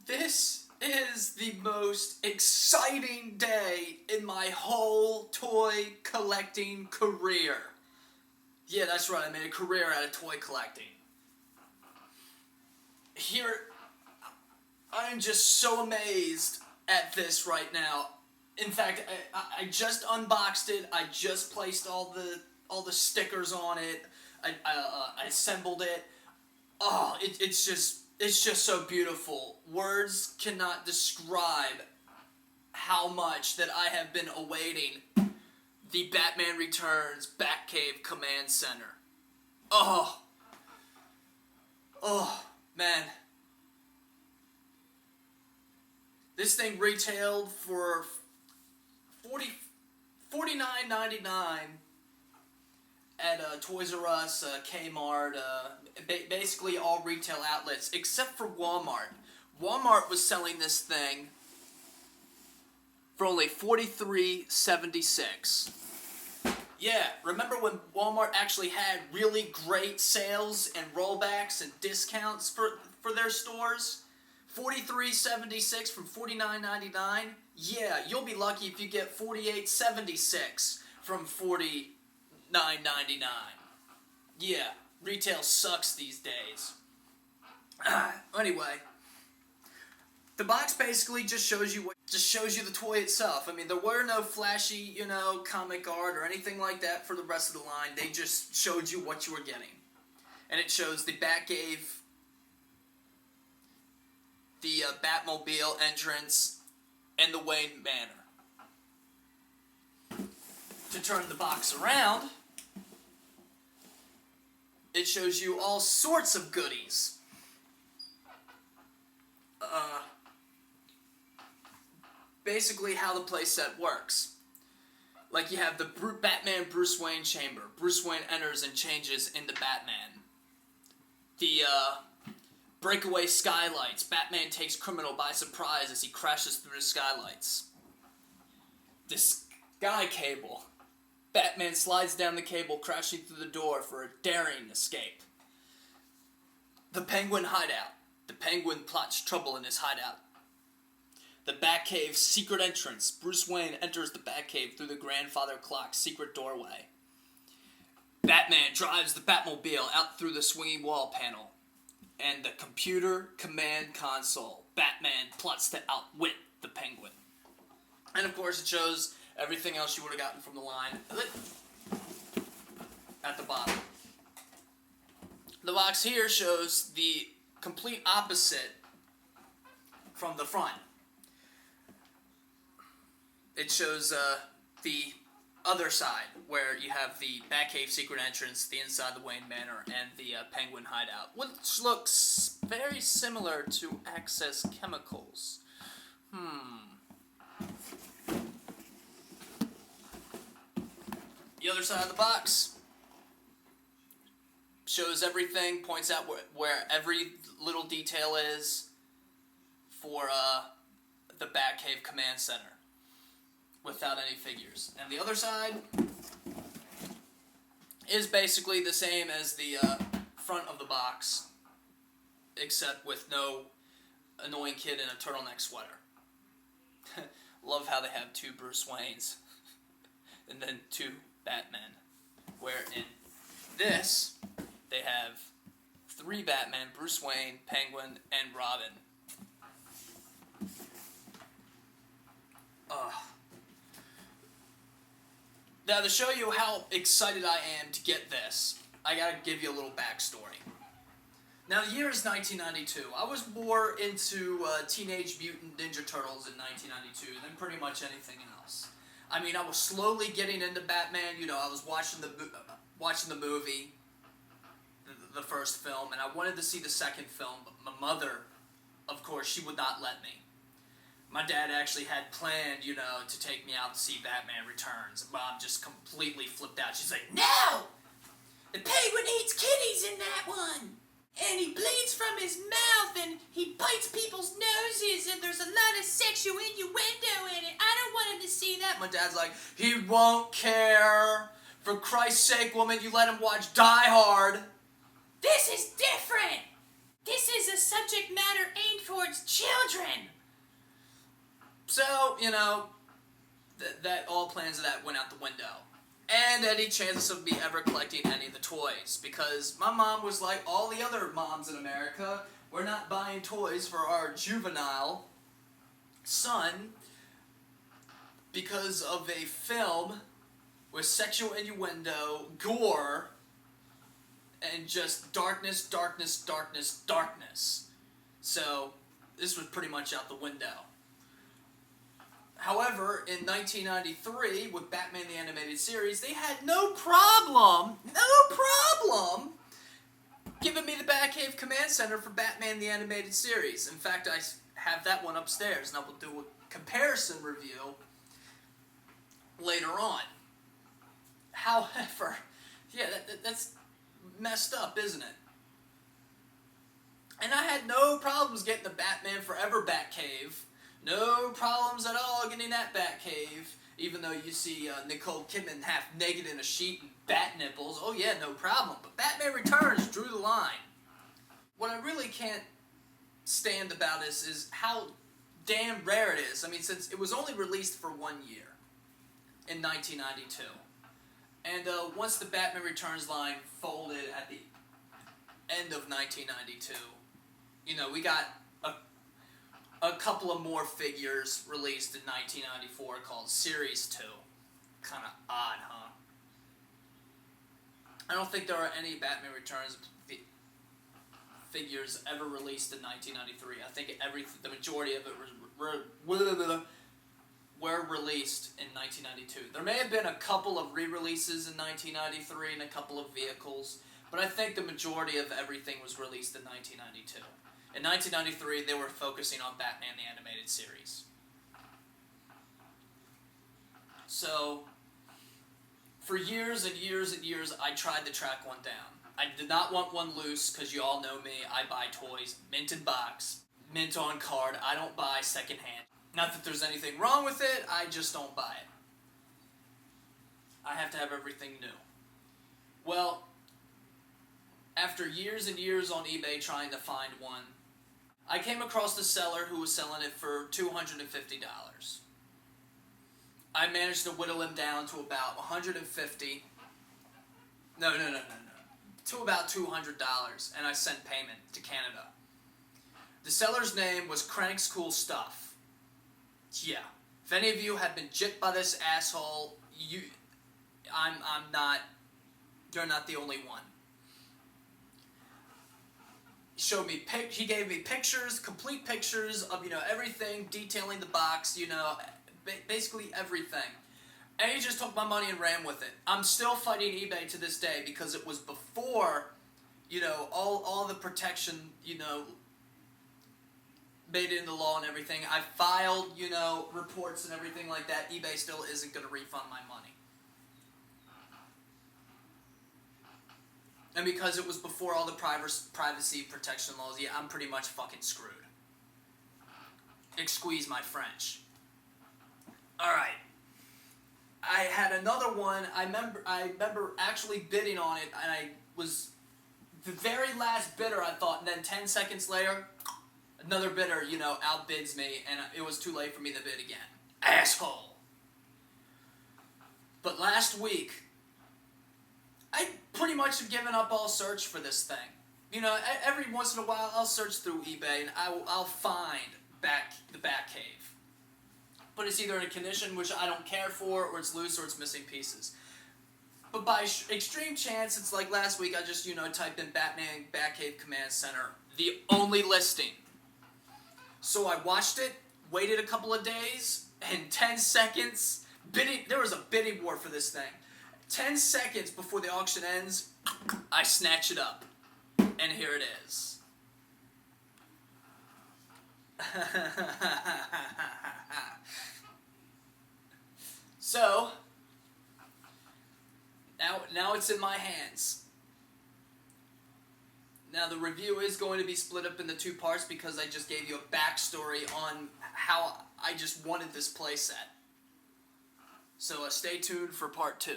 This is the most exciting day in my whole toy collecting career. Yeah, that's right, I made a career out of toy collecting. Here, I am just so amazed at this right now. In fact, I just unboxed it. I just placed all the stickers on it. I assembled it. Oh, it's just so beautiful. Words cannot describe how much that I have been awaiting the Batman Returns Batcave Command Center. Oh, man. This thing retailed for $49.99 at Toys R Us, Kmart, basically all retail outlets, except for Walmart. Walmart was selling this thing for only $43.76. Yeah, remember when Walmart actually had really great sales and rollbacks and discounts for their stores? $43.76 from $49.99? Yeah, you'll be lucky if you get $48.76 from $49.99. Yeah, retail sucks these days. Anyway, the box basically just shows you the toy itself. I mean, there were no flashy, comic art or anything like that for the rest of the line. They just showed you what you were getting. And it shows the Batcave, the Batmobile entrance, and the Wayne Manor. To turn the box around, it shows you all sorts of goodies. Basically how the playset works. Like you have the Batman Bruce Wayne chamber. Bruce Wayne enters and changes into Batman. The Breakaway Skylights. Batman takes criminal by surprise as he crashes through the skylights. The Sky Cable. Batman slides down the cable, crashing through the door for a daring escape. The Penguin Hideout. The Penguin plots trouble in his hideout. The Batcave's secret entrance. Bruce Wayne enters the Batcave through the grandfather clock's secret doorway. Batman drives the Batmobile out through the swinging wall panel. And the computer command console. Batman plots to outwit the Penguin. And of course it shows everything else you would have gotten from the line at the bottom. The box here shows the complete opposite from the front. It shows the other side, where you have the Batcave secret entrance, the inside the Wayne Manor, and the Penguin Hideout, which looks very similar to Access Chemicals. The other side of the box shows everything, points out where every little detail is for the Batcave Command Center, without any figures. And the other side is basically the same as the front of the box, except with no annoying kid in a turtleneck sweater. Love how they have two Bruce Waynes and then two Batmen, where in this they have three Batmen: Bruce Wayne, Penguin, and Robin. Now, to show you how excited I am to get this, I gotta give you a little backstory. Now, the year is 1992. I was more into Teenage Mutant Ninja Turtles in 1992 than pretty much anything else. I mean, I was slowly getting into Batman. I was watching the movie, the first film, and I wanted to see the second film, but my mother, of course, she would not let me. My dad actually had planned, to take me out to see Batman Returns. Mom just completely flipped out. She's like, "No! The Penguin eats kitties in that one! And he bleeds from his mouth, and he bites people's noses, and there's a lot of sexual innuendo in it. I don't want him to see that." My dad's like, "He won't care. For Christ's sake, woman, you let him watch Die Hard." "This is different. This is a subject matter aimed towards children. So, that all plans of that went out the window. And any chances of me ever collecting any of the toys. Because my mom was like all the other moms in America, we're not buying toys for our juvenile son because of a film with sexual innuendo, gore, and just darkness, darkness, darkness, darkness. So, this was pretty much out the window. However, in 1993, with Batman the Animated Series, they had no problem giving me the Batcave Command Center for Batman the Animated Series. In fact, I have that one upstairs, and I will do a comparison review later on. However, yeah, that's messed up, isn't it? And I had no problems getting the Batman Forever Batcave. No problems at all getting that Batcave, even though you see Nicole Kidman half naked in a sheet and bat nipples. Oh yeah, no problem. But Batman Returns drew the line. What I really can't stand about this is how damn rare it is. I mean, since it was only released for 1 year in 1992. And once the Batman Returns line folded at the end of 1992, we got a couple of more figures released in 1994 called Series 2. Kind of odd, huh? I don't think there are any Batman Returns figures ever released in 1993. I think the majority of it were released in 1992. There may have been a couple of re-releases in 1993 and a couple of vehicles, but I think the majority of everything was released in 1992. In 1993, they were focusing on Batman the Animated Series. So, for years and years and years, I tried to track one down. I did not want one loose, because you all know me, I buy toys, mint in box, mint on card, I don't buy secondhand. Not that there's anything wrong with it, I just don't buy it. I have to have everything new. Well, after years and years on eBay trying to find one, I came across the seller who was selling it for $250. I managed to whittle him down to about $150. No. To about $200, and I sent payment to Canada. The seller's name was Crank's Cool Stuff. Yeah. If any of you have been gypped by this asshole, I'm not, you're not the only one. He gave me pictures, complete pictures of, everything, detailing the box, basically everything. And he just took my money and ran with it. I'm still fighting eBay to this day because it was before, all the protection, made it into law and everything. I filed, reports and everything like that. eBay still isn't going to refund my money. And because it was before all the privacy protection laws, yeah, I'm pretty much fucking screwed. Excuse my French. Alright. I had another one. I remember actually bidding on it, and I was the very last bidder, I thought, and then 10 seconds later, another bidder, outbids me, and it was too late for me to bid again. Asshole! But last week, I pretty much have given up all search for this thing. Every once in a while, I'll search through eBay, and I'll find the Batcave. But it's either in a condition which I don't care for, or it's loose, or it's missing pieces. But by extreme chance, it's like last week, I just, typed in Batman Batcave Command Center, the only listing. So I watched it, waited a couple of days, and 10 seconds, there was a bidding war for this thing. 10 seconds before the auction ends, I snatch it up. And here it is. So, now it's in my hands. Now the review is going to be split up into 2 parts because I just gave you a backstory on how I just wanted this playset. So stay tuned for part 2.